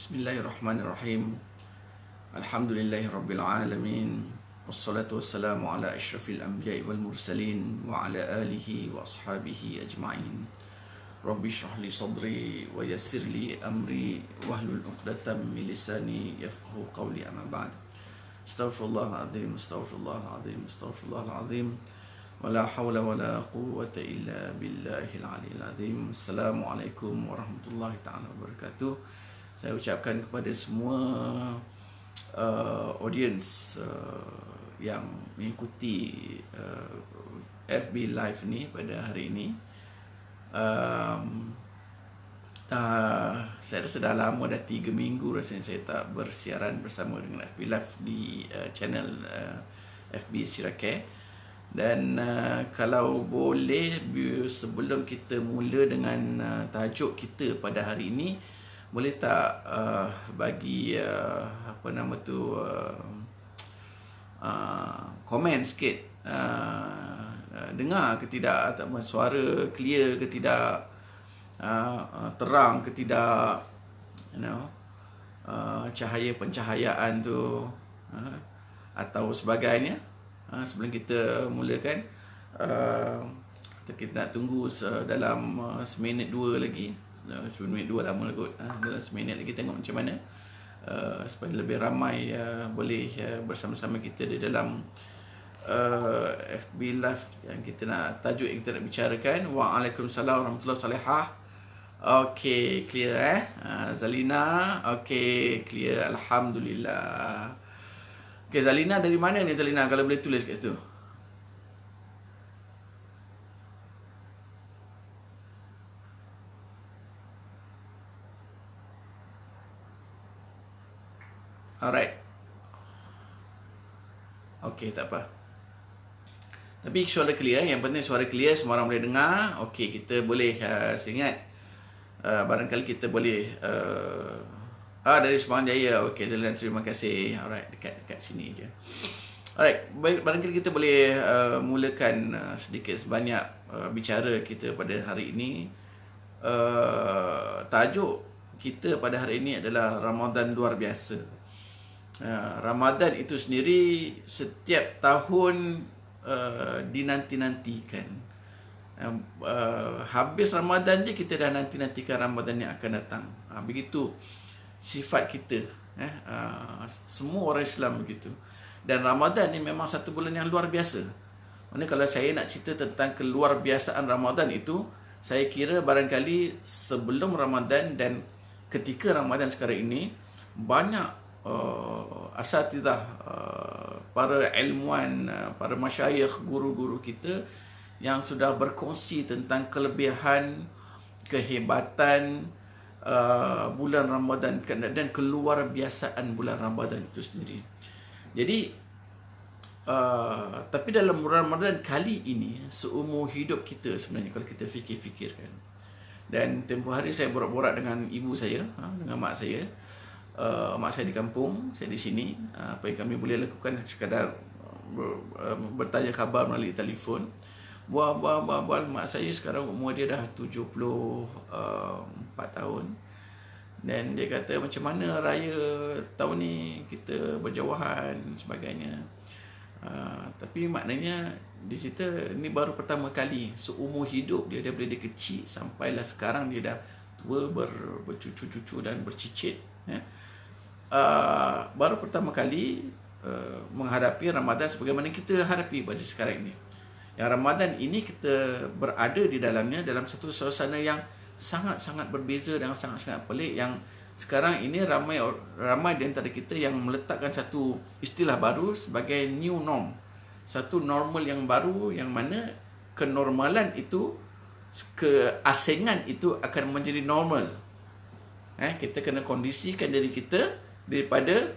Bismillahirrahmanirrahim. Alhamdulillahirabbil alamin. Wassalatu wassalamu ala asyrafil anbiya'i wal mursalin wa ala alihi wa ashabihi ajma'in. Rabbi shrah li sadri wa yassir li amri wahlul 'uqdatam min lisani yafqahu qawli, amma ba'd. Astaghfirullahalazim, astaghfirullahalazim, astaghfirullahalazim. Wala hawla wala quwwata illa billahil aliyyil azim. Assalamualaikum warahmatullahi taala wabarakatuh. Saya ucapkan kepada semua audience yang mengikuti FB Live ni pada hari ini. Saya rasa dah lama, dah 3 minggu rasanya saya tak bersiaran bersama dengan FB Live di channel FB Syirah. Dan kalau boleh, sebelum kita mula dengan tajuk kita pada hari ini, boleh tak bagi komen sikit, dengar ke tidak, suara clear ke tidak, terang ke tidak, cahaya pencahayaan tu atau sebagainya. Sebelum kita mulakan, kita nak tunggu dalam seminit 2 lagi. Seminit 2 lama lah kot. Dalam seminit lagi tengok macam mana, supaya lebih ramai boleh bersama-sama kita di dalam FB Live yang kita nak, tajuk yang kita nak bicarakan. Waalaikumsalam warahmatullahi wabarakatuh. Okey, clear Zalina, okey, clear, alhamdulillah. Okey, Zalina dari mana ni Zalina, kalau boleh tulis kat situ. Alright. Okey, tak apa. Tapi suara clear, yang penting suara clear, semua orang boleh dengar. Okey, kita boleh saya ingat barangkali kita boleh dari Semang Jaya. Okey, Zalina, terima kasih. Alright, dekat sini je. Alright, barangkali kita boleh mulakan sedikit sebanyak bicara kita pada hari ini. Tajuk kita pada hari ini adalah Ramadan luar biasa. Ramadan itu sendiri setiap tahun dinanti-nantikan. Habis Ramadan je kita dah nanti-nantikan Ramadan yang akan datang. Begitu sifat kita. Semua orang Islam begitu. Dan Ramadan ni memang satu bulan yang luar biasa. Maksudnya kalau saya nak cerita tentang keluar biasaan Ramadan itu, saya kira barangkali sebelum Ramadan dan ketika Ramadan sekarang ini, banyak asatidah, para ilmuwan, para masyayikh, guru-guru kita yang sudah berkongsi tentang kelebihan, kehebatan bulan Ramadan dan keluar biasaan bulan Ramadan itu sendiri. Jadi tapi dalam bulan Ramadan kali ini, seumur hidup kita sebenarnya kalau kita fikir-fikirkan, dan tempoh hari saya borak-borak dengan ibu saya, dengan mak saya. Mak saya di kampung, saya di sini. Apa yang kami boleh lakukan sekadar bertanya khabar melalui telefon. Bual mak saya sekarang umur dia dah 74 tahun. Dan dia kata, macam mana raya tahun ni, kita berjauhan sebagainya. Tapi maknanya di situ ni baru pertama kali seumur hidup dia, daripada dia kecil sampailah sekarang dia dah tua, bercucu-cucu dan bercicit, baru pertama kali menghadapi Ramadan sebagaimana kita hadapi pada sekarang ini. Yang Ramadan ini kita berada di dalamnya dalam satu suasana yang sangat-sangat berbeza dan sangat-sangat pelik, yang sekarang ini ramai di antara kita yang meletakkan satu istilah baru sebagai new norm. Satu normal yang baru, yang mana kenormalan itu, keasingan itu akan menjadi normal. Kita kena kondisikan diri kita daripada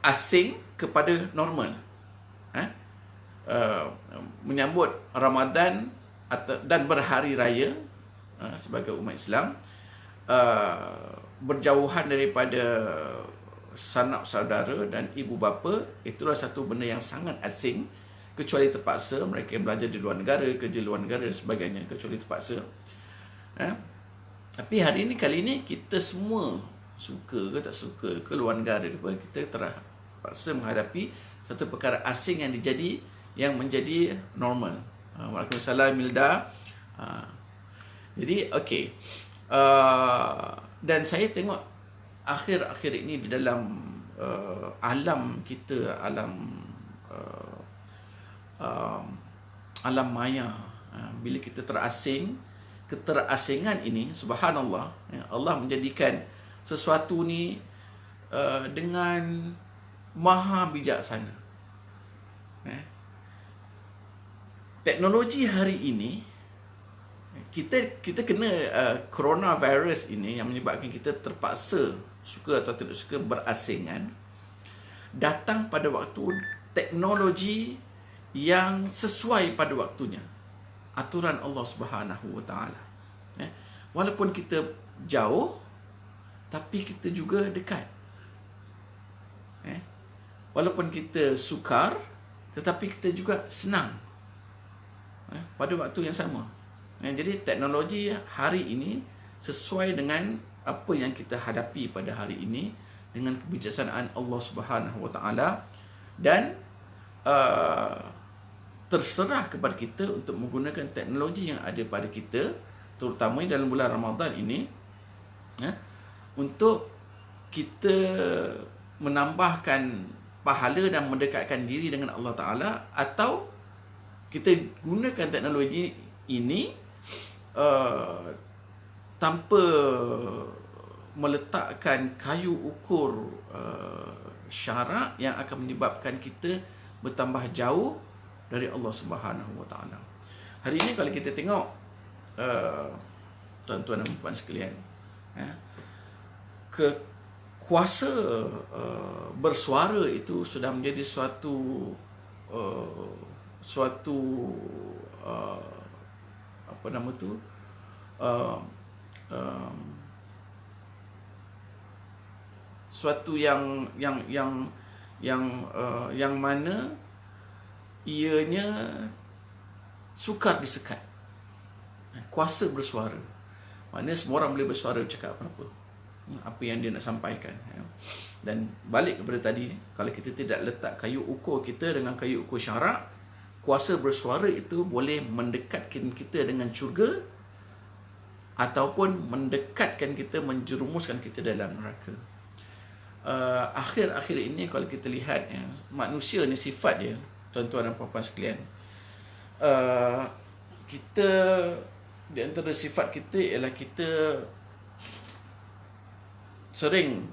asing kepada normal. Menyambut Ramadan dan berhari raya sebagai umat Islam, berjauhan daripada sanak saudara dan ibu bapa, itulah satu benda yang sangat asing, kecuali terpaksa mereka belajar di luar negara, kerja luar negara dan sebagainya, kecuali terpaksa. Tapi hari ini, kali ini, kita semua suka ke tak suka ke luar negara ke apa, kita terpaksa menghadapi satu perkara asing yang menjadi normal. Waalaikumsalam Milda. Jadi okey. Dan saya tengok akhir-akhir ini di dalam alam kita, alam maya, bila kita terasing, keterasingan ini, subhanallah, Allah menjadikan sesuatu ni dengan maha bijaksana. Teknologi hari ini, kita kena coronavirus ini yang menyebabkan kita terpaksa, suka atau tidak suka, berasingan, datang pada waktu teknologi yang sesuai pada waktunya, aturan Allah Subhanahu Wa Taala. Walaupun kita jauh, tapi kita juga dekat. Walaupun kita sukar, tetapi kita juga senang pada waktu yang sama. Jadi teknologi hari ini sesuai dengan apa yang kita hadapi pada hari ini, dengan kebijaksanaan Allah Subhanahu Wa Taala, dan terserah kepada kita untuk menggunakan teknologi yang ada pada kita, terutama dalam bulan Ramadan ini, untuk kita menambahkan pahala dan mendekatkan diri dengan Allah Ta'ala, atau kita gunakan teknologi ini tanpa meletakkan kayu ukur syarak yang akan menyebabkan kita bertambah jauh dari Allah Subhanahu Wa Taala. Hari ini kalau kita tengok, tuan-tuan dan puan sekalian, kuasa bersuara itu sudah menjadi suatu apa nama tu, suatu yang mana ianya sukar disekat. Kuasa bersuara, maknanya semua orang boleh bersuara, cakap apa yang dia nak sampaikan. Dan balik kepada tadi, kalau kita tidak letak kayu ukur kita dengan kayu ukur syarak, kuasa bersuara itu boleh mendekatkan kita dengan syurga, ataupun mendekatkan kita, menjerumuskan kita dalam neraka. Akhir-akhir ini kalau kita lihat, manusia ni sifat dia, tuan-tuan dan puan-puan sekalian, kita, di antara sifat kita ialah kita sering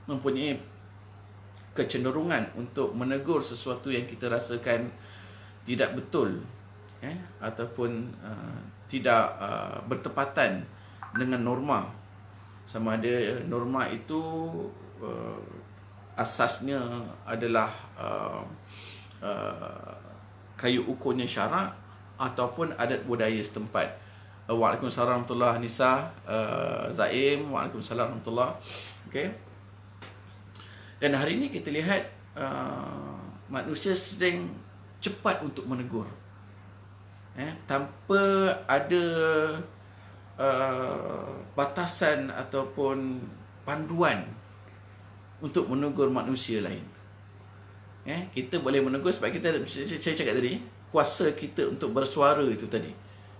mempunyai kecenderungan untuk menegur sesuatu yang kita rasakan tidak betul, ataupun tidak bertepatan dengan norma. Sama ada norma itu asasnya adalah kayu ukurnya syarak ataupun adat budaya setempat. Waalaikumsalam warahmatullahi Nisa, Zaim, waalaikumsalam warahmatullahi. Okey. Dan hari ini kita lihat manusia sedang cepat untuk menegur, tanpa ada batasan ataupun panduan untuk menegur manusia lain. Kita boleh menegur sebab kita, saya cakap tadi, kuasa kita untuk bersuara itu tadi,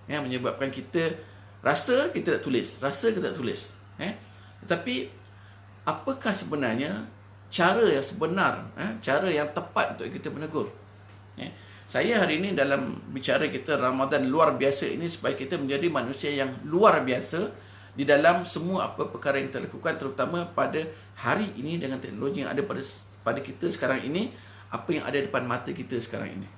menyebabkan kita rasa kita tak tulis, tetapi apakah sebenarnya cara yang sebenar, cara yang tepat untuk kita menegur? Saya hari ini dalam bicara kita Ramadan luar biasa ini, supaya kita menjadi manusia yang luar biasa di dalam semua apa perkara yang kita lakukan, terutama pada hari ini dengan teknologi yang ada pada kita sekarang ini, apa yang ada depan mata kita sekarang ini.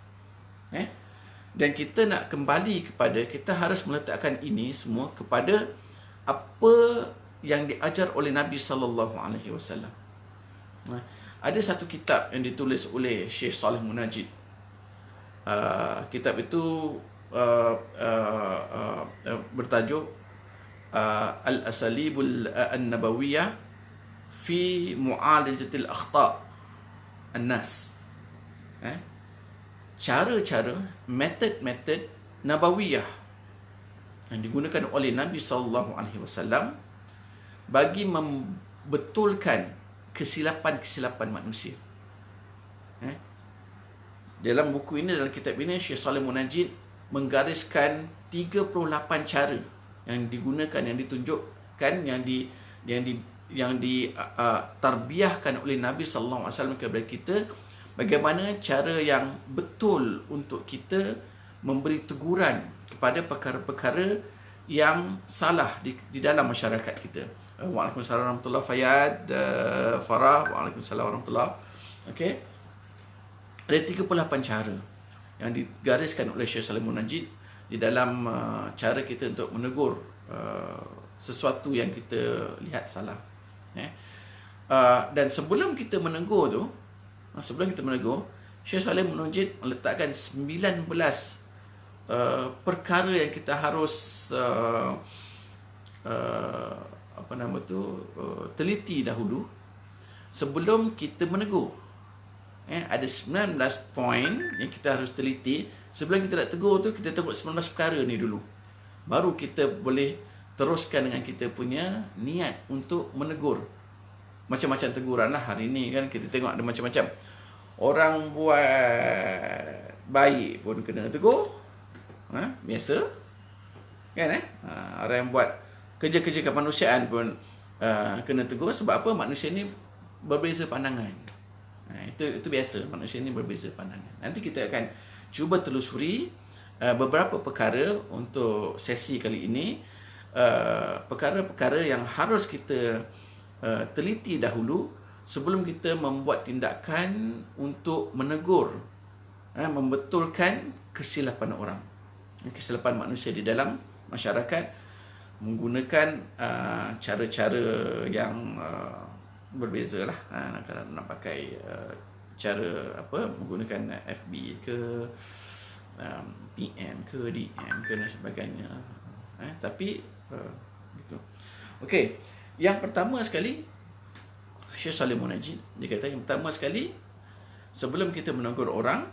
Dan kita nak kembali kepada, kita harus meletakkan ini semua kepada apa yang diajar oleh Nabi SAW. Ada satu kitab yang ditulis oleh Syekh Saleh Munajid. Kitab itu bertajuk Al-Asalibul An-Nabawiyah fi Mu'alajatil Akhta' An-Nas. Cara-cara, metod-metod Nabawiyah yang digunakan oleh Nabi SAW bagi membetulkan kesilapan-kesilapan manusia. Dalam buku ini, dalam kitab ini, Syekh Saleh Munajid menggariskan 38 cara yang digunakan, yang ditunjukkan, yang ditarbiahkan oleh Nabi sallallahu alaihi wasallam kepada kita, bagaimana cara yang betul untuk kita memberi teguran kepada perkara-perkara yang salah di dalam masyarakat kita. Waalaikumsalam warahmatullahi Fayyad, Farah, waalaikumsalam warahmatullahi. Okey. Ada 38 cara yang digariskan oleh Syekh Saleh Munajid di dalam cara kita untuk menegur sesuatu yang kita lihat salah. Dan sebelum kita menegur tu, Syekh Saleh Munajid meletakkan 19 perkara yang kita harus teliti dahulu sebelum kita menegur. Ada 19 poin yang kita harus teliti. Sebelum kita nak tegur tu, kita tengok 19 perkara ni dulu, baru kita boleh teruskan dengan kita punya niat untuk menegur. Macam-macam teguran lah hari ni kan, kita tengok ada macam-macam. Orang buat baik pun kena tegur, biasa kan. Orang yang buat kerja-kerja kemanusiaan pun kena tegur. Sebab apa? Manusia ni berbeza pandangan. Itu biasa, manusia ni berbeza pandangan. Nanti kita akan cuba telusuri beberapa perkara untuk sesi kali ini. Perkara-perkara yang harus kita teliti dahulu sebelum kita membuat tindakan untuk menegur, membetulkan kesilapan orang, kesilapan manusia di dalam masyarakat, menggunakan cara-cara yang berbeza lah. Kalau nak pakai cara menggunakan FB ke, PM ke, DM ke dan sebagainya. Tapi gitu. Okey, yang pertama sekali, Syekh Saleh Munajid dia kata, yang pertama sekali, sebelum kita menegur orang,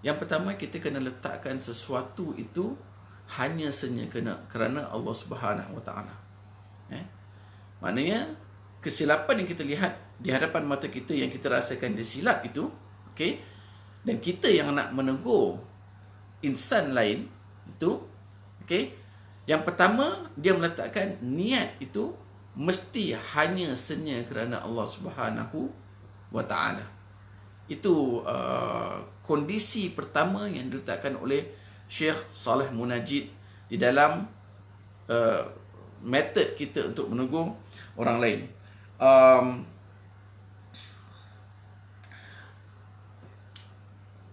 yang pertama kita kena letakkan sesuatu itu hanya saja kerana Allah Subhanahu Wa Taala. Maknanya kesilapan yang kita lihat di hadapan mata kita, yang kita rasakan dia silap itu, okey, dan kita yang nak menegur insan lain itu, okey, yang pertama dia meletakkan niat itu mesti hanya senya kerana Allah Subhanahu Wa Taala. Itu kondisi pertama yang diletakkan oleh Syekh Saleh Munajid di dalam metod kita untuk menegur orang lain.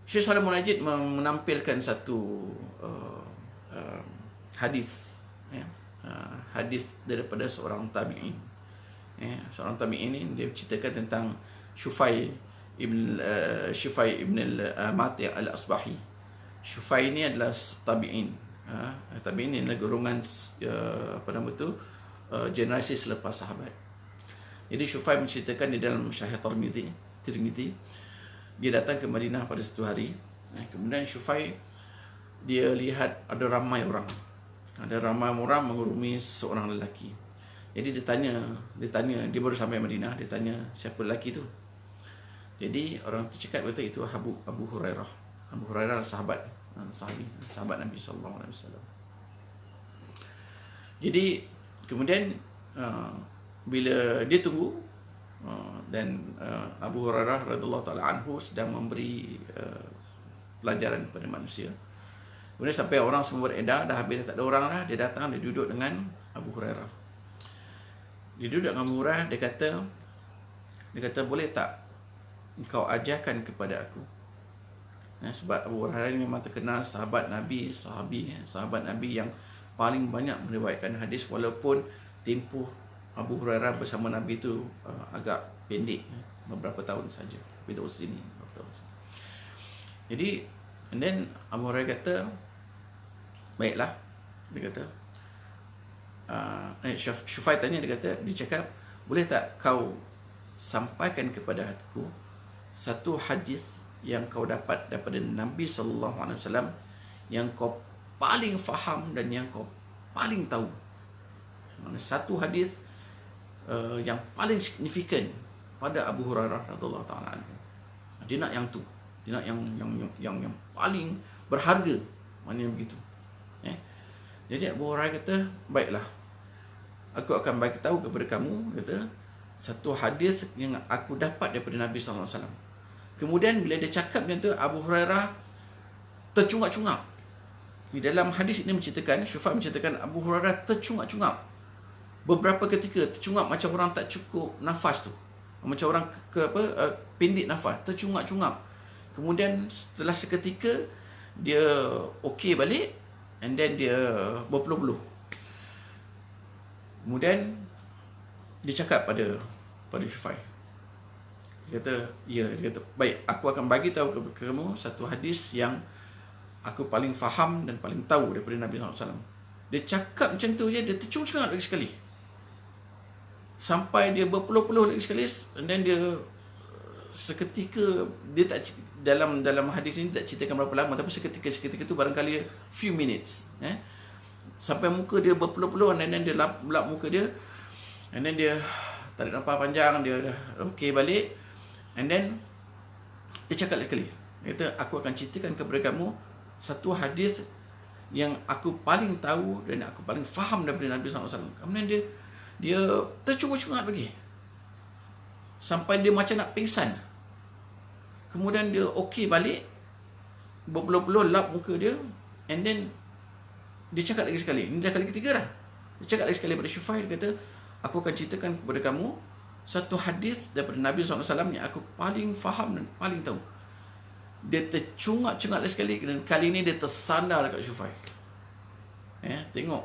Syekh Saleh Munajid menampilkan satu hadis, hadis daripada seorang tabi'in. Seorang tabi'in ini dia ceritakan tentang Shufai ibn Mati' al-Asbahi. Shufai ini adalah tabi'in. Tabi'in ini adalah golongan generasi selepas sahabat. Jadi Shufai menceritakan di dalam Sahih Tirmizi, dia datang ke Madinah pada satu hari. Kemudian Shufai dia lihat ada ramai orang mengurumi seorang lelaki. Jadi dia tanya, dia baru sampai Madinah, dia tanya siapa lelaki tu. Jadi orang tu cakap, kata itu Abu Hurairah. Abu Hurairah sahabat Nabi sallallahu alaihi wasallam. Jadi kemudian bila dia tunggu, dan Abu Hurairah radhiyallahu taala anhu sedang memberi pelajaran kepada manusia. Kemudian sampai orang semua beredar, dah habis tak ada orang dah, dia datang, dia duduk dengan Abu Hurairah. Dia duduk dengan Abu Hurairah, dia kata boleh tak engkau ajarkan kepada aku? Sebab Abu Hurairah ini memang terkenal sahabat Nabi yang paling banyak meriwayatkan hadis, walaupun tempoh Abu Hurairah bersama Nabi itu agak pendek, beberapa tahun saja, begitu sini. Jadi, and then Abu Hurairah kata, baiklah, dia kata, Shufai tanya, dia cakap, boleh tak kau sampaikan kepada aku satu hadis yang kau dapat daripada Nabi sallallahu alaihi wasallam yang kau paling faham dan yang kau paling tahu. Satu hadis yang paling signifikan pada Abu Hurairah radhiyallahu taala anhu. Dia nak yang tu. Dia nak yang paling berharga. Maknanya begitu. Jadi Abu Hurairah kata, baiklah, aku akan bagi tahu kepada kamu, kata, satu hadis yang aku dapat daripada Nabi sallallahu alaihi wasallam. Kemudian bila dia cakap macam tu, Abu Hurairah tercungap-cungap. Di dalam hadis ini menceritakan, Syufat menceritakan Abu Hurairah tercungap-cungap. Beberapa ketika tercungap macam orang tak cukup nafas tu. Macam orang pendek nafas, tercungap-cungap. Kemudian setelah seketika dia okey balik, and then dia berpeluh-peluh. Kemudian dia cakap pada Syufai. Dia kata, baik, aku akan bagi tahu kepada kamu satu hadis yang aku paling faham dan paling tahu daripada Nabi SAW. Dia cakap macam tu je, dia tercungap lagi sekali. Sampai dia berpeluh-peluh lagi sekali, and then dia seketika, dia tak, dalam hadis ini tak ceritakan berapa lama, tapi seketika tu barangkali few minutes, sampai muka dia berpeluh-peluh, and then dia lap muka dia, and then dia tarik nafas panjang, dia okey balik, and then dia cakap lagi sekali. Dia kata, aku akan ceritakan kepada kamu satu hadis yang aku paling tahu dan aku paling faham daripada Nabi SAW. Kemudian dia tercungap-cungap lagi sampai dia macam nak pingsan. Kemudian dia okey balik, berpeluh-peluh, lap muka dia, and then dia cakap lagi sekali. Ini dah kali ketiga dah. Dia cakap lagi sekali pada Syufai. Dia kata, aku akan ceritakan kepada kamu satu hadis daripada Nabi SAW yang aku paling faham dan paling tahu. Dia tercungap-cungap lagi sekali, dan kali ini dia tersandar dekat Syufai. Tengok,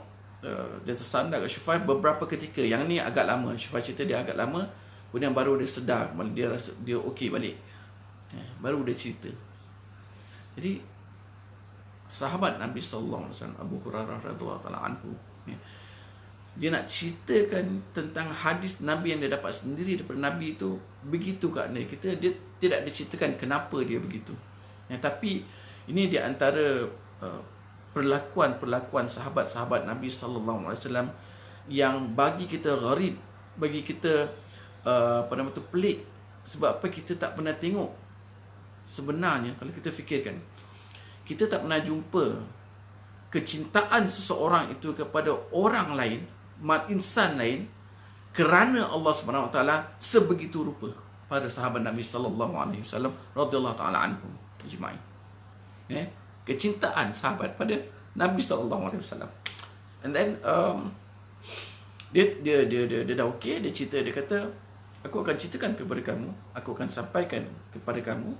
dia tersandar dekat Syufai beberapa ketika. Yang ni agak lama. Syufai cerita dia agak lama, kemudian baru dia sedar, dia rasa dia okey balik. Baru dia cerita. Jadi sahabat Nabi sallallahu alaihi wasallam Abu Hurairah radhiyallahu taala anhu, dia nak ceritakan tentang hadis Nabi yang dia dapat sendiri daripada Nabi itu begitu keadaan kita. Dia tidak diceritakan kenapa dia begitu. Tapi ini di antara perlakuan sahabat-sahabat Nabi sallallahu alaihi wasallam yang bagi kita gharib, bagi kita pelik. Sebab apa? Kita tak pernah tengok. Sebenarnya kalau kita fikirkan, kita tak pernah jumpa kecintaan seseorang itu kepada orang lain, insan lain, kerana Allah Subhanahu Wa Taala sebegitu rupa pada sahabat Nabi sallallahu alaihi wasallam radhiyallahu taala anhum ajma'in. Kecintaan sahabat pada Nabi sallallahu alaihi wasallam. And then dia dah okey, dia cerita, dia kata, aku akan ceritakan kepada kamu, aku akan sampaikan kepada kamu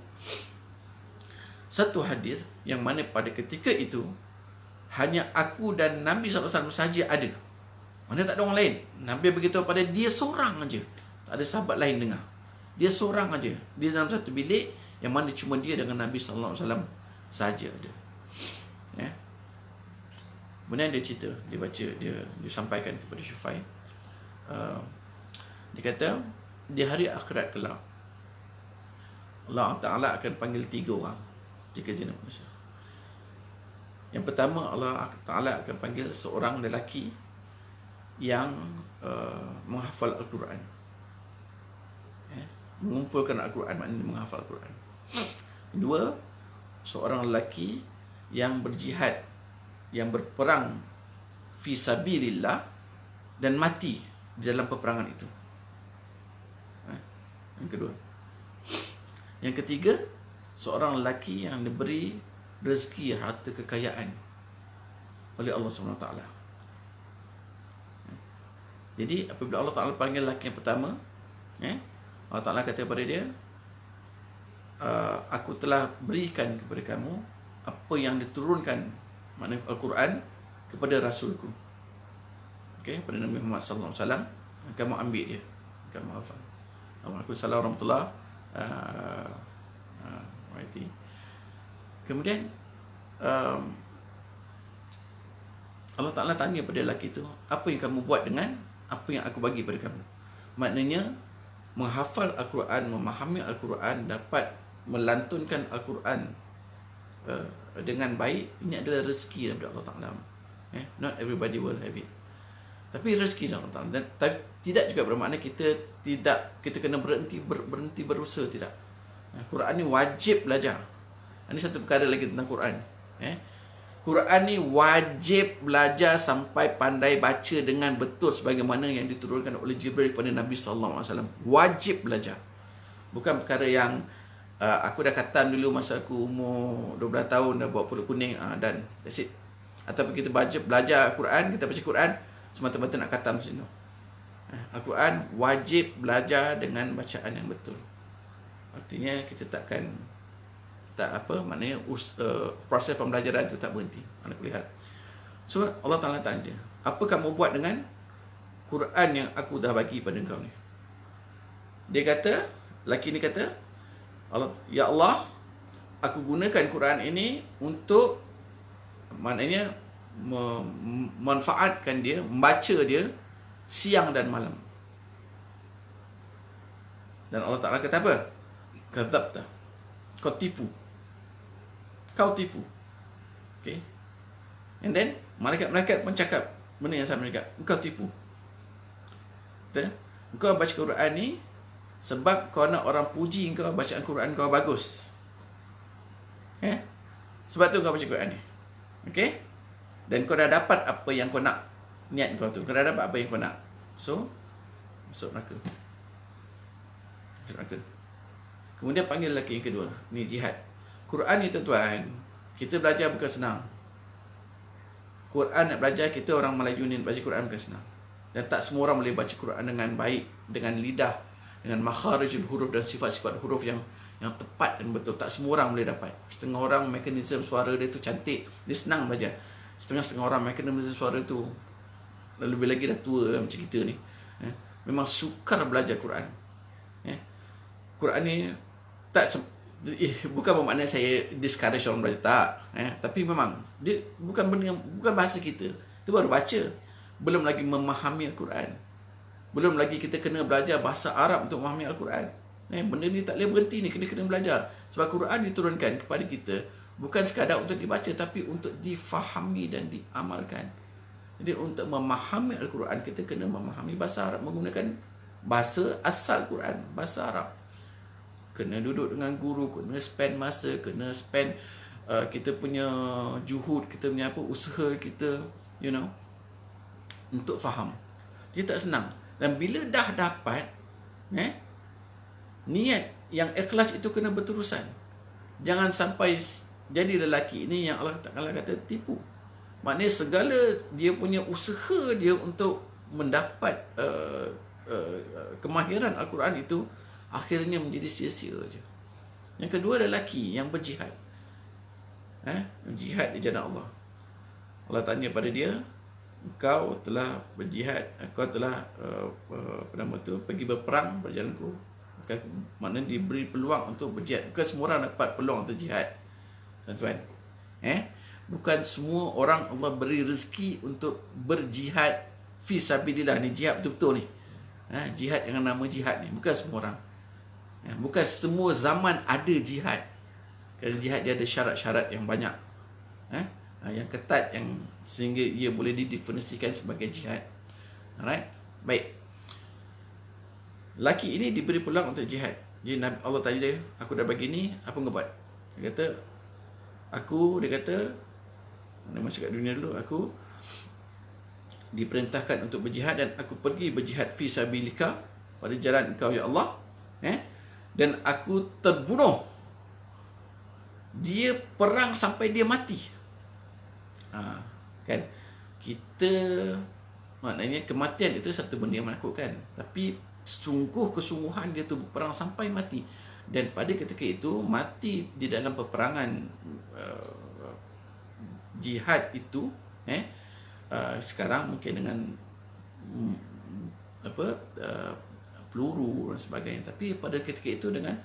satu hadis yang mana pada ketika itu hanya aku dan Nabi SAW sahaja ada. Mana tak ada orang lain. Nabi beritahu pada dia seorang aja. Tak ada sahabat lain dengar. Dia seorang aja. Dia dalam satu bilik yang mana cuma dia dengan Nabi SAW sahaja ada. Kemudian dia cerita, dia baca, dia sampaikan kepada Syufai. Dia kata, di hari akhirat kelak, Allah Ta'ala akan panggil 3 orang, 3 jenis manusia. Yang pertama, Allah Ta'ala akan panggil seorang lelaki yang menghafal Al-Quran, mengumpulkan Al-Quran, maknanya menghafal Al-Quran. Kedua, seorang lelaki yang berjihad, yang berperang fi sabilillah dan mati di dalam peperangan itu. Yang kedua. Yang ketiga, seorang lelaki yang diberi rezeki, harta kekayaan oleh Allah SWT. Jadi apabila Allah Ta'ala panggil lelaki yang pertama, Allah Ta'ala kata kepada dia, aku telah berikan kepada kamu apa yang diturunkan, maknanya Al-Quran, kepada Rasulku, pada Nabi Muhammad SAW. Kamu ambil dia, kamu hafal. Assalamualaikum warahmatullahi wabarakatuh. Kemudian Allah Ta'ala tanya pada lelaki itu, apa yang kamu buat dengan apa yang aku bagi pada kamu? Maknanya menghafal Al-Quran, memahami Al-Quran, dapat melantunkan Al-Quran dengan baik, ini adalah rezeki daripada Allah Ta'ala. Not everybody will have it. Tapi rezeki Allah Ta'ala. Dan tidak juga bermakna kita kena berhenti berusaha, tidak. Quran ni wajib belajar. Ini satu perkara lagi tentang Quran. Quran ni wajib belajar sampai pandai baca dengan betul sebagaimana yang diturunkan oleh Jibril kepada Nabi sallallahu alaihi wasallam. Wajib belajar. Bukan perkara yang aku dah khatam dulu masa aku umur 12 tahun dah bawa pulut kuning dan that's it. Ataupun kita belajar Quran, kita baca Quran semata-mata nak khatam sini. Al-Quran wajib belajar dengan bacaan yang betul. Artinya kita maknanya proses pembelajaran itu tak berhenti. Anda lihat. So Allah Ta'ala tanya, apa kamu buat dengan Quran yang aku dah bagi pada engkau ni? Dia kata, lelaki ni kata, Ya Allah, aku gunakan Quran ini untuk maknanya memanfaatkan dia, membaca dia siang dan malam. Dan Allah Ta'ala kata apa? Kadzabta. Kau tipu. Okay. And then malaikat-malaikat pun cakap benda yang sama juga. Engkau tipu. Betul? Engkau baca Quran ni sebab kau nak orang puji engkau bacaan Quran kau bagus. Sebab tu kau baca Quran ni. Okay? Dan kau dah dapat apa yang kau nak. Niat kau tu. Kau dah dapat apa yang kau nak. So, masuk neraka. Kemudian panggil lelaki yang kedua. Ni jihad. Quran ni tuan-tuan, kita belajar bukan senang. Quran nak belajar, kita orang Melayu ni baca Quran bukan senang. Dan tak semua orang boleh baca Quran dengan baik, dengan lidah, dengan makharijul huruf dan sifat-sifat huruf yang tepat dan betul. Tak semua orang boleh dapat. Setengah orang mekanisme suara dia tu cantik, dia senang belajar. Setengah orang mekanisme suara tu lebih lagi dah tua macam kita ni. Memang sukar belajar Quran. Quran ni bukan bermakna saya discourage orang belajar, tak. Tapi memang dia bukan bahasa kita. Itu baru baca. Belum lagi memahami Al-Quran. Belum lagi kita kena belajar bahasa Arab untuk memahami Al-Quran. Benda ni tak boleh berhenti ni, kena belajar. Sebab Quran diturunkan kepada kita bukan sekadar untuk dibaca, tapi untuk difahami dan diamalkan. Jadi untuk memahami Al-Quran, kita kena memahami bahasa Arab, menggunakan bahasa asal Quran, bahasa Arab. Kena duduk dengan guru, kena spend masa, kena spend kita punya juhud, kita punya usaha kita, untuk faham. Dia tak senang. Dan bila dah dapat, niat yang ikhlas itu kena berterusan. Jangan sampai jadi lelaki ini yang Allah Ta'ala kata tipu. Maknanya segala dia punya usaha dia untuk mendapat kemahiran Al-Quran itu akhirnya menjadi sia-sia saja. Yang kedua adalah lelaki yang berjihad. Jihad di jalan Allah. Allah tanya pada dia, engkau telah berjihad, engkau telah pergi berperang berjalanku. Maknanya diberi peluang untuk berjihad. Bukan semua orang dapat peluang untuk jihad. Tuan-tuan. Bukan semua orang Allah beri rezeki untuk berjihad fi sabilillah. Ni jihad betul-betul ni. Jihad dengan nama jihad ni. Bukan semua orang. Bukan semua zaman ada jihad. Kerana jihad dia ada syarat-syarat yang banyak. Yang ketat, yang sehingga ia boleh didefinisikan sebagai jihad. Alright? Baik. Laki ini diberi peluang untuk jihad. Jadi Allah tanya dia, aku dah bagi ni, apa kau buat? Dia kata, mana masuk kat dunia dulu, aku diperintahkan untuk berjihad dan aku pergi berjihad fi sabilika, pada jalan engkau ya Allah. Dan aku terbunuh. Dia perang sampai dia mati. Kan? Kita, maknanya kematian itu satu benda yang menakutkan. Tapi sungguh kesungguhan dia tu berperang sampai mati. Dan pada ketika itu, mati di dalam peperangan jihad itu, sekarang mungkin dengan peluru dan sebagainya. Tapi pada ketika itu dengan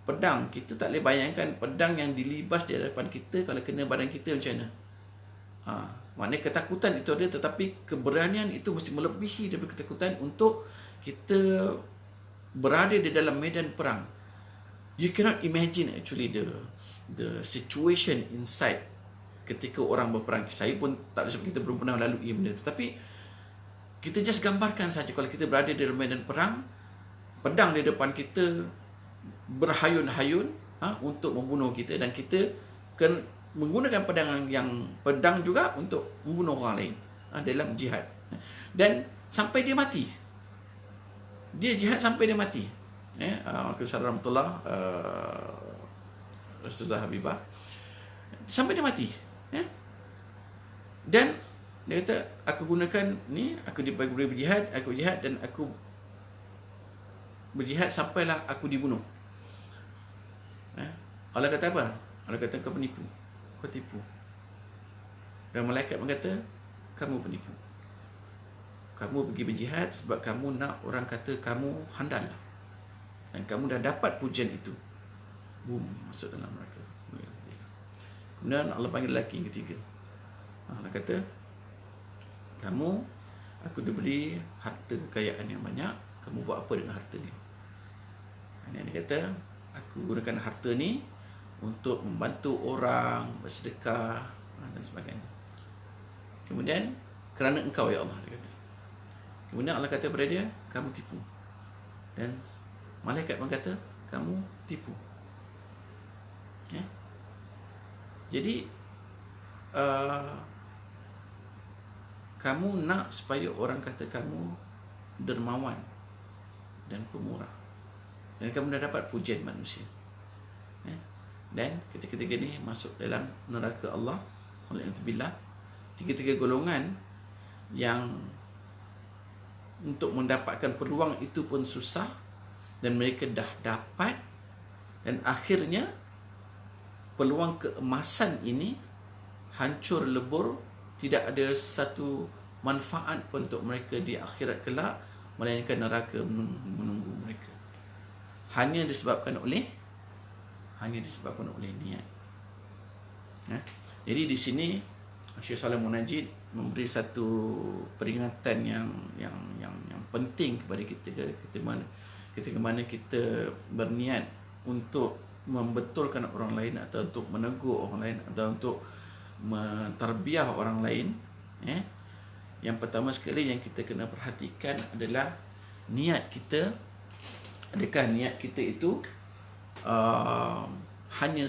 pedang, kita tak boleh bayangkan pedang yang dilibas di hadapan kita kalau kena badan kita macam mana. Maknanya ketakutan itu ada, tetapi keberanian itu mesti melebihi daripada ketakutan untuk kita berada di dalam medan perang. You cannot imagine actually the situation inside ketika orang berperang. Saya pun tak ada sebab kita belum pernah lalui benda itu. Tapi Kita just gambarkan saja kalau kita berada di medan perang, pedang di depan kita berhayun-hayun untuk membunuh kita, dan kita menggunakan pedang juga untuk membunuh orang lain dalam jihad. Dan sampai dia mati. Dia jihad sampai dia mati. Assalamualaikum Ustazah Habibah. Sampai dia mati. Dan dia kata, aku gunakan ni, aku diberi berjihad, aku berjihad, dan aku berjihad sampailah aku dibunuh. Allah kata apa? Allah kata, kau penipu, kau tipu. Dan malaikat berkata, kamu penipu. Kamu pergi berjihad sebab kamu nak orang kata kamu handal, dan kamu dah dapat pujian itu. Boom, masuk dalam neraka. Kemudian Allah panggil lelaki yang ketiga. Allah kata, aku diberi harta kekayaan yang banyak, kamu buat apa dengan harta ni? Dia kata, aku gunakan harta ni untuk membantu orang, bersedekah dan sebagainya. Kemudian, kerana engkau ya Allah, dia kata. Kemudian Allah kata kepada dia, kamu tipu. Dan malaikat pun kata, kamu tipu. Jadi kamu nak supaya orang kata kamu dermawan dan pemurah, dan kamu dah dapat pujian manusia. Dan ketiga-tiga ni masuk dalam neraka Allah. Oleh billah, tiga-tiga golongan yang untuk mendapatkan peluang itu pun susah, dan mereka dah dapat, dan akhirnya peluang keemasan ini hancur lebur, tidak ada satu manfaat pun untuk mereka di akhirat kelak, melainkan neraka menunggu mereka. Hanya disebabkan oleh niat. Jadi di sini Syekh Saleh Munajid memberi satu peringatan yang penting kepada kita ketika mana kita berniat untuk membetulkan orang lain, atau untuk menegur orang lain, atau untuk mentarbiah orang lain. Yang pertama sekali yang kita kena perhatikan adalah niat kita. Adakah niat kita itu hanya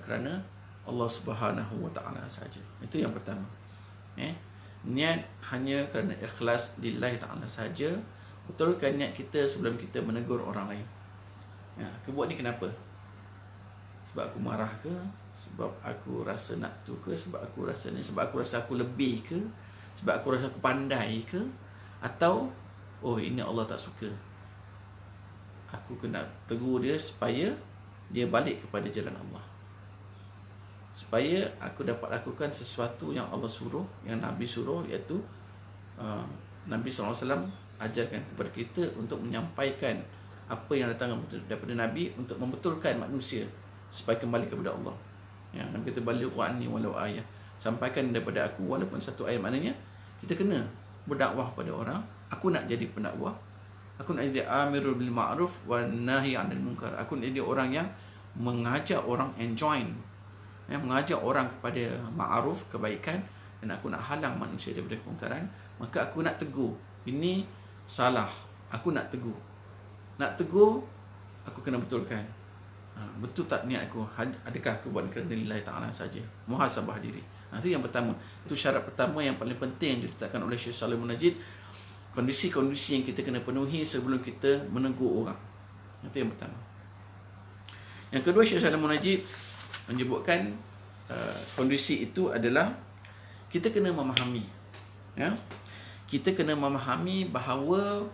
kerana Allah Subhanahu Wa Taala saja? Itu yang pertama. Niat hanya kerana ikhlas lillahi ta'ala saja. Betulkan niat kita sebelum kita menegur orang lain. Aku buat ni kenapa? Sebab aku marah ke? Sebab aku rasa nak tu ke? Sebab aku rasa ni? Sebab aku rasa aku lebih ke? Sebab aku rasa aku pandai ke? Atau ini Allah tak suka, aku kena tegur dia supaya dia balik kepada jalan Allah, supaya aku dapat lakukan sesuatu yang Allah suruh, yang Nabi suruh, iaitu Nabi SAW ajarkan kepada kita untuk menyampaikan apa yang datang daripada Nabi, untuk membetulkan manusia supaya kembali kepada Allah. Nabi kata, balighu anni walau ayah, sampaikan daripada aku walaupun satu ayat. Maknanya kita kena berdakwah pada orang. Aku nak jadi pendakwah, aku nak jadi amirul bil ma'ruf wa nahi 'anil munkar. Aku nak jadi orang yang mengajak orang enjoin, mengajak orang kepada ma'ruf, kebaikan, dan aku nak halang manusia daripada kemungkaran. Maka aku nak tegur, ini salah, aku nak tegur. Nak tegur, aku kena betulkan. Betul tak niat aku? Adakah aku buat kerana lillahi ta'ala saja? Muhasabah diri. Itu yang pertama. Itu syarat pertama yang paling penting yang diletakkan oleh Syekh Saleh Munajid. Kondisi-kondisi yang kita kena penuhi sebelum kita menegur orang. Itu yang pertama. Yang kedua, Syekh Saleh Munajid menyebutkan kondisi itu adalah kita kena memahami. Kita kena memahami bahawa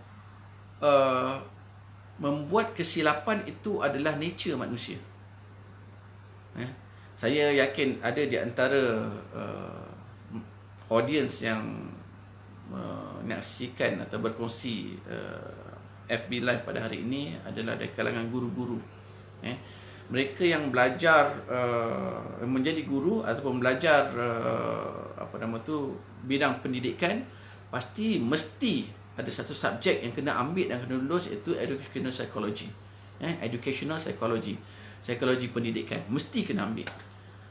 membuat kesilapan itu adalah nature manusia. Saya yakin ada di antara audience yang menyaksikan atau berkongsi FB Live pada hari ini adalah dari kalangan guru-guru. Mereka yang belajar menjadi guru ataupun belajar bidang pendidikan, mesti ada satu subjek yang kena ambil dan kena lulus, iaitu educational psychology. Educational psychology, psikologi pendidikan, mesti kena ambil.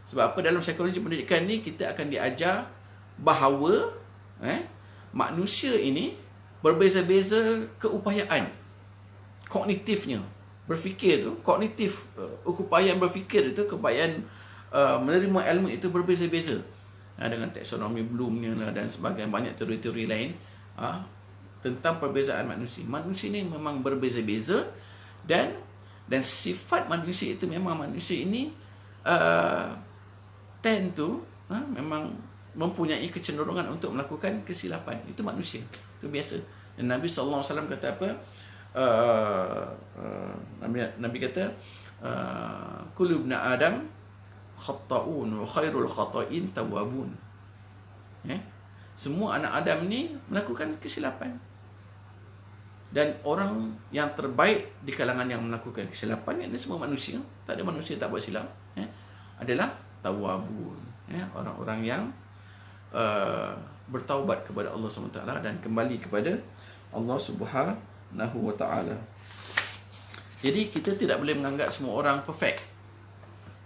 Sebab apa? Dalam psikologi pendidikan ni kita akan diajar bahawa manusia ini berbeza-beza keupayaan kognitifnya. Berfikir tu, kognitif, keupayaan berfikir itu, keupayaan menerima ilmu itu berbeza-beza. Dengan taksonomi Bloom-nya lah dan sebagainya, banyak teori-teori lain tentang perbezaan manusia. Manusia ini memang berbeza-beza, dan sifat manusia itu memang manusia ini tend to memang mempunyai kecenderungan untuk melakukan kesilapan. Itu manusia, itu biasa. Dan Nabi SAW kata apa? Nabi kata kullu ibn Adam khata'un wa khairul khata'in tawwabun. Semua anak Adam ni melakukan kesilapan, dan orang yang terbaik di kalangan yang melakukan kesilapan, ini semua manusia, tak ada manusia tak buat silap, adalah tawwabun, orang-orang yang bertaubat kepada Allah SWT dan kembali kepada Allah Subhanahu wa taala. Jadi kita tidak boleh menganggap semua orang perfect.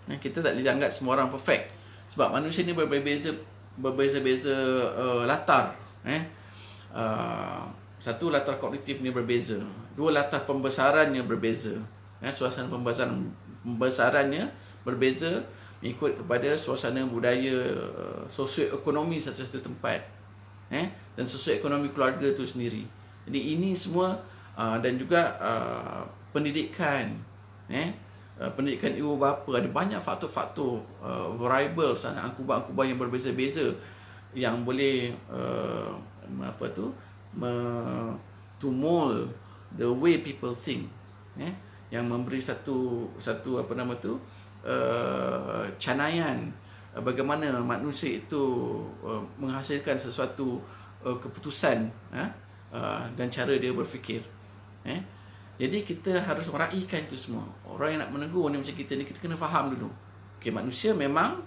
Kita tak boleh anggap semua orang perfect, sebab manusia ni berbeza-beza latar. Satu, latar kognitif ni berbeza. Dua, latar pembesarannya berbeza. Suasana pembesarannya berbeza mengikut kepada suasana budaya, sosioekonomi satu-satu tempat, dan sosioekonomi keluarga tu sendiri. Jadi ini semua, dan juga pendidikan, pendidikan ibu bapa, ada banyak faktor-faktor, variables, angkuban-angkuban yang berbeza-beza yang boleh to mold the way people think, yang memberi satu canaian bagaimana manusia itu menghasilkan sesuatu keputusan, dan cara dia berfikir. Jadi kita harus meraihkan itu semua. Orang yang nak menegur ni macam kita ni, kita kena faham dulu. Manusia memang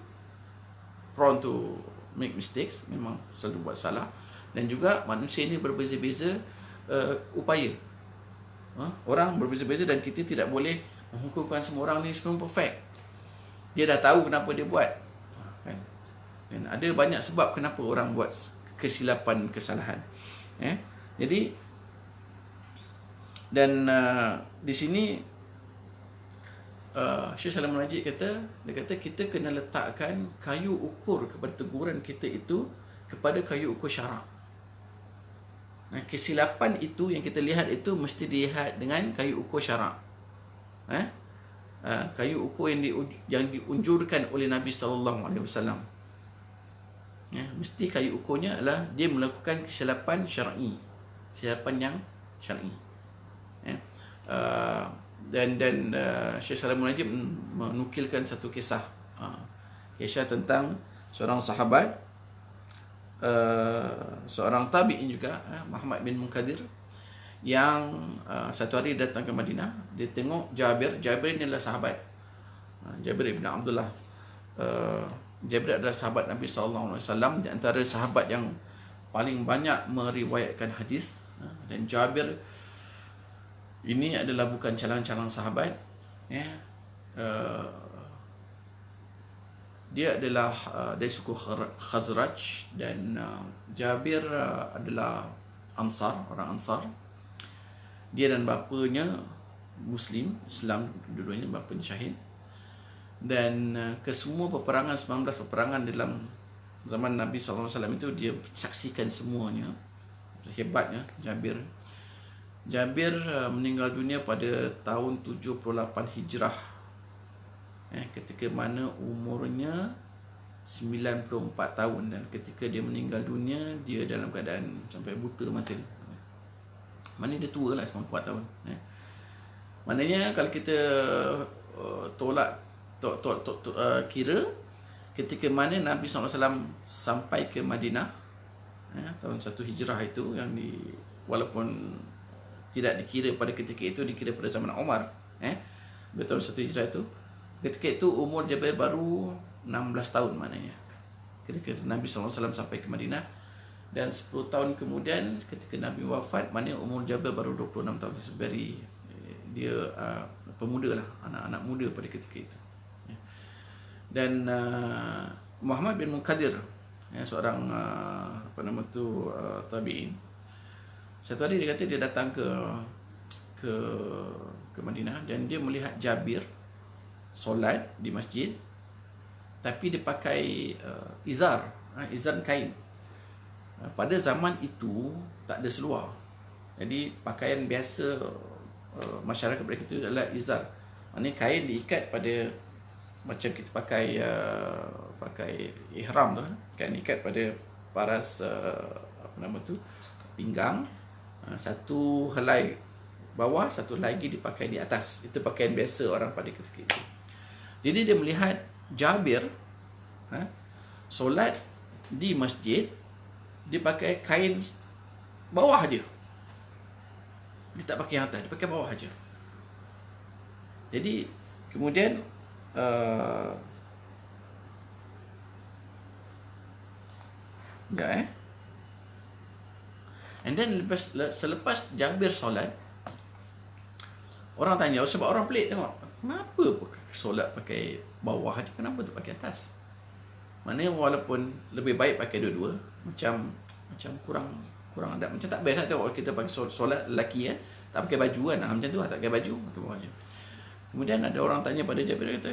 prone to make mistakes, memang selalu buat salah, dan juga manusia ini berbeza-beza upaya. Orang berbeza-beza, dan kita tidak boleh menghukumkan semua orang ni semua perfect. Dia dah tahu kenapa dia buat, dan ada banyak sebab kenapa orang buat kesilapan, kesalahan. Jadi dan di sini Syekh Salim Najib kata, dia kata kita kena letakkan kayu ukur kepada teguran kita itu kepada kayu ukur syarak. Kesilapan itu yang kita lihat itu mesti dilihat dengan kayu ukur syarak. Kayu ukur yang diunjurkan oleh Nabi SAW. Mesti kayu ukurnya adalah dia melakukan kesilapan syar'i, kesilapan yang syar'i. Dan Syekh Salim Najib menukilkan satu kisah, tentang seorang sahabat, seorang tabi'in juga, Muhammad bin Munkadir, yang satu hari datang ke Madinah. Dia tengok Jabir ini adalah sahabat, Jabir ibn Abdullah. Jabir adalah sahabat Nabi SAW, di antara sahabat yang paling banyak meriwayatkan hadis. Dan Jabir ini adalah bukan calon-calon sahabat, dia adalah dari suku Khazraj, dan Jabir adalah Ansar, orang Ansar. Dia dan bapanya Islam dua-duanya, bapanya syahid. Dan kesemua peperangan, 19 peperangan dalam zaman Nabi SAW itu dia saksikan semuanya. Hebatnya Jabir meninggal dunia pada tahun 78 Hijrah, ketika mana umurnya 94 tahun. Dan ketika dia meninggal dunia, dia dalam keadaan sampai buta mata. Maknanya dia tua lah, 94 tahun. Maknanya kalau kita kira ketika mana Nabi SAW sampai ke Madinah, tahun 1 Hijrah itu, yang walaupun tidak dikira pada ketika itu, dikira pada zaman Umar, tahun 1 Hijrah itu, ketika itu umur Jabir baru 16 tahun maknanya, ketika Nabi SAW sampai ke Madinah. Dan 10 tahun kemudian ketika Nabi wafat, maknanya umur Jabir baru 26 tahun. Dia pemuda lah, anak-anak muda pada ketika itu. Dan Muhammad bin Munkadir ya, seorang tabi'in. Satu hari dia kata dia datang ke ke Madinah dan dia melihat Jabir solat di masjid, tapi dia pakai izar, izar kain. Pada zaman itu tak ada seluar, jadi pakaian biasa masyarakat mereka itu adalah izar. Maknanya kain diikat pada, macam kita pakai pakai ihram tu, kain ikat pada paras pinggang, satu helai bawah, satu lagi dipakai di atas. Itu pakaian biasa orang pada ketika itu. Jadi dia melihat Jabir solat di masjid, dia pakai kain bawah je, dia tak pakai yang atas, dia pakai bawah je. Jadi kemudian and then selepas Jabir solat, orang tanya, sebab orang pelik tengok, kenapa solat pakai bawah aja, kenapa tu pakai atas? Maknanya walaupun lebih baik pakai dua-dua, macam kurang adab, macam tak best lah tengok kita pakai solat lelaki tak pakai baju kan, macam tu lah, tak pakai baju, pakai bawah je. Kemudian ada orang tanya pada Jabir, kata,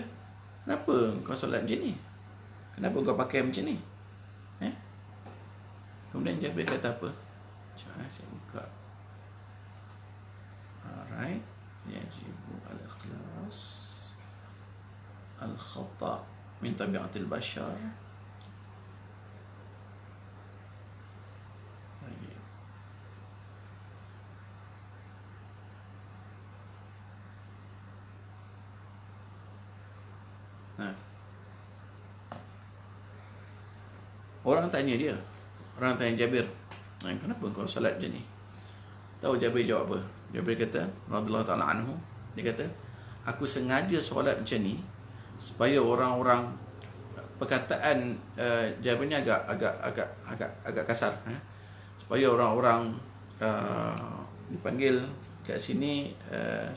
kenapa kau solat macam ni? Kenapa kau pakai macam ni? Kemudian Jabir kata apa? Saya buka. Alright. Yajibu al-ikhlas al-khata' min tabi'atil bashar. Orang tanya Jabir, kenapa kau solat macam ni? Tahu Jabir jawab apa? Jabir kata, radhiyallahu ta'ala anhu, dia kata, aku sengaja solat macam ni supaya orang-orang, perkataan Jabir ni agak kasar, supaya orang-orang dipanggil kat sini,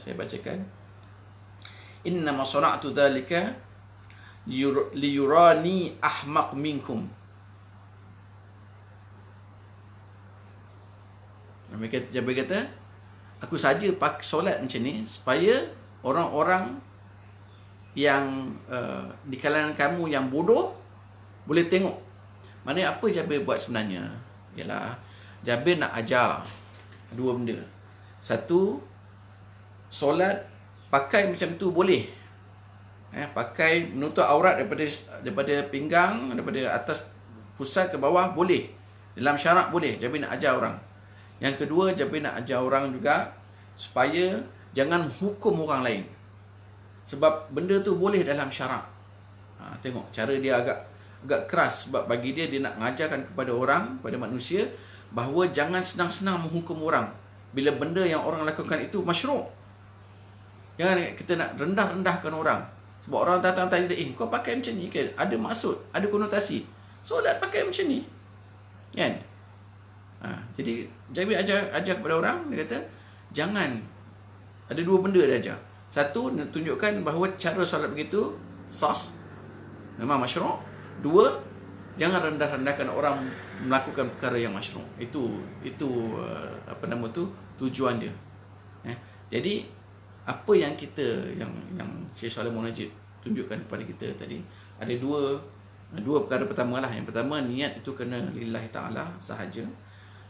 saya bacakan, innama sana'tu dhalika liyurani ahmaq minkum. Jabir kata, aku saja solat macam ni supaya orang-orang yang di kalangan kamu yang bodoh boleh tengok. Maknanya apa Jabir buat sebenarnya? Ialah Jabir nak ajar dua benda. Satu, solat pakai macam tu boleh. Pakai menutup aurat daripada pinggang, daripada atas pusat ke bawah boleh. Dalam syarak boleh. Jabir nak ajar orang. Yang kedua, Jabir nak ajar orang juga supaya jangan hukum orang lain. Sebab benda tu boleh dalam syarak. Tengok cara dia agak keras, sebab bagi dia nak mengajarkan kepada orang, pada manusia, bahawa jangan senang-senang menghukum orang bila benda yang orang lakukan itu masyru'. Jangan kita nak rendah-rendahkan orang. Sebab orang datang tanya dia, kau pakai macam ni kan? Ada maksud, ada konotasi. Solat pakai macam ni. Kan? Jadi Jabir ajar kepada orang, dia kata, jangan, ada dua benda dia ajar. Satu, tunjukkan bahawa cara solat begitu sah, memang masyru'. Dua, jangan rendah-rendahkan orang melakukan perkara yang masyru'. Itu tujuan dia. Jadi apa yang yang Syekh Saleh Munajid tunjukkan kepada kita tadi, ada dua perkara. Pertama lah, yang pertama, niat itu kena lillahi ta'ala sahaja.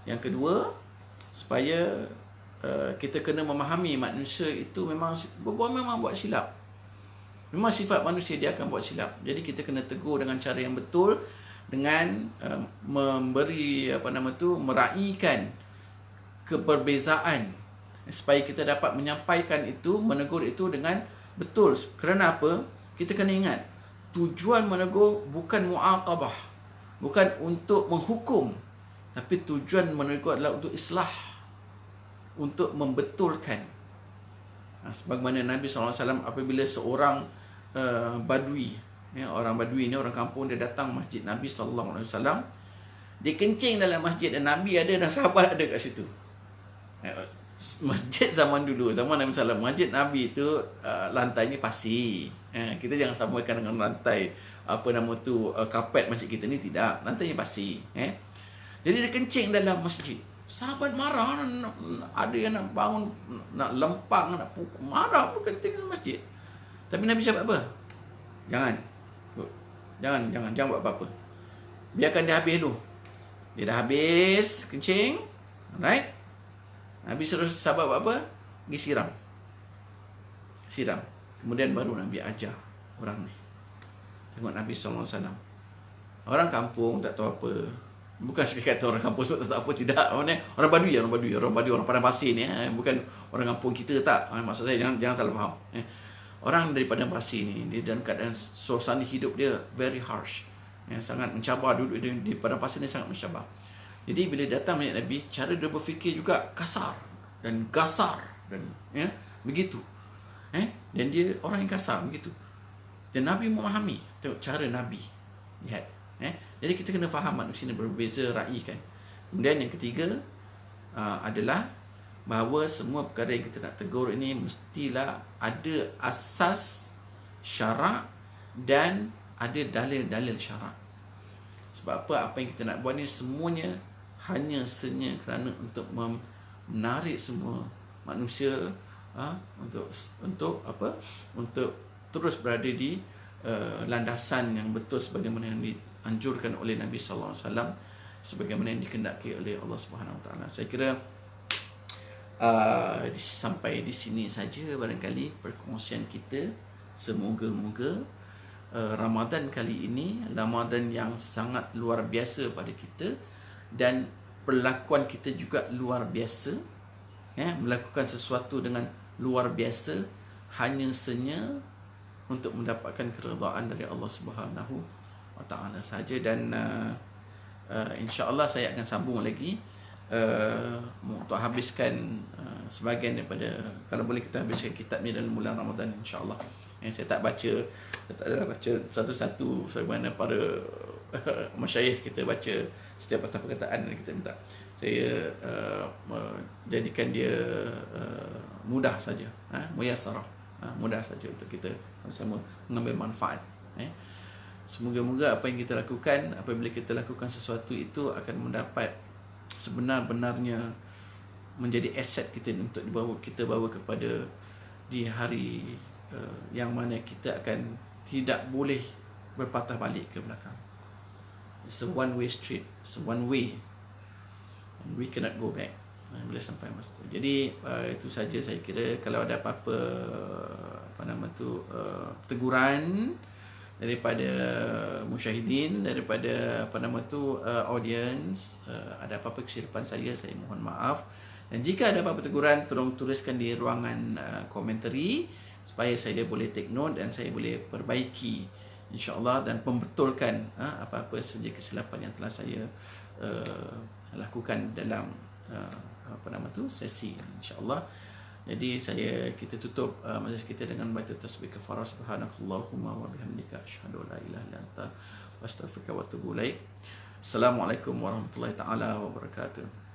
Yang kedua, supaya kita kena memahami manusia itu memang buat silap. Memang sifat manusia, dia akan buat silap. Jadi kita kena tegur dengan cara yang betul, dengan memberi meraihkan keberbezaan, supaya kita dapat menyampaikan itu, menegur itu dengan betul. Kerana apa? Kita kena ingat, tujuan menegur bukan mu'aqabah, bukan untuk menghukum, tapi tujuan menegur adalah untuk islah, untuk membetulkan. Sebagaimana Nabi SAW apabila seorang badui, orang badui ni, orang kampung, dia datang masjid Nabi SAW, dia kencing dalam masjid, dan Nabi ada dan sahabat ada kat situ. Masjid zaman dulu, zaman Nabi SAW, masjid Nabi itu lantainya pasir. Kita jangan samakan dengan rantai apa nama tu kapet masjid kita ni, tidak. Rantainya basi. Jadi dia kencing dalam masjid. Sahabat marah, ada yang nak bangun, nak lempang, nak pukul, marah pun kencing dalam masjid. Tapi Nabi cakap apa? Jangan buat apa-apa. Biarkan dia habis dulu. Dia dah habis kencing, right? Habis terus sahabat buat apa? Pergi siram. Kemudian baru Nabi ajar orang ni. Tengok Nabi SAW. Orang kampung tak tahu apa. Bukan sekali kata orang kampung sebab tak tahu apa, tidak. Orang Badui, orang Padang Pasir ni. Bukan orang kampung kita, tak. Maksud saya, jangan salah faham. Orang daripada Padang Pasir ni, dia dalam keadaan suasana hidup dia very harsh. Sangat mencabar, duduk di Padang Pasir ni sangat mencabar. Jadi bila datang melihat Nabi, cara dia berfikir juga kasar dan gasar dan begitu. Dan dia orang yang kasar begitu. Dan Nabi memahami. Tengok cara Nabi. Lihat. Jadi kita kena faham manusia ni berbeza ra'yi kan. Kemudian yang ketiga adalah bahawa semua perkara yang kita nak tegur ini mestilah ada asas syarak dan ada dalil-dalil syarak. Sebab apa yang kita nak buat ni semuanya hanya kerana untuk menarik semua manusia untuk apa? Untuk terus berada di landasan yang betul sebagaimana yang dianjurkan oleh Nabi sallallahu alaihi wasallam, sebagaimana yang dikehendaki oleh Allah Subhanahu wa taala. Saya kira sampai di sini saja barangkali perkongsian kita. Semoga-moga Ramadan kali ini Ramadan yang sangat luar biasa pada kita, dan perlakuan kita juga luar biasa, melakukan sesuatu dengan luar biasa hanya untuk mendapatkan keredaan dari Allah Subhanahu wa taala saja. Dan insya-Allah saya akan sambung lagi untuk habiskan sebahagian daripada, kalau boleh kita habiskan kitab ni dalam bulan Ramadan insya-Allah. Saya tak adalah baca satu-satu sebagaimana para masyayikh kita baca setiap patah perkataan yang kita minta. Saya jadikan dia mudah saja, muyassarah, mudah saja untuk kita sama-sama mengambil manfaat. Semoga-moga apa yang kita lakukan, apabila kita lakukan sesuatu itu akan mendapat sebenar-benarnya menjadi aset kita untuk kita bawa kepada di hari yang mana kita akan tidak boleh berpatah balik ke belakang. It's a one way street, it's a one way, and we cannot go back bila sampai masa itu. Jadi itu saja saya kira. Kalau ada apa-apa teguran daripada musyahidin, daripada audience, ada apa-apa kesilapan saya mohon maaf. Dan jika ada apa-apa teguran, tolong tuliskan di ruangan komentari supaya saya boleh take note dan saya boleh perbaiki insya-Allah dan pembetulkan apa-apa saja kesilapan yang telah saya lakukan dalam sesi insya-Allah. Jadi kita tutup majlis kita dengan baca tasbih kafarah, subhanakallahumma wa bihamdika asyhadu an la ilaha illa anta astaghfiruka wa atubu ilaik. Assalamualaikum warahmatullahi taala wabarakatuh.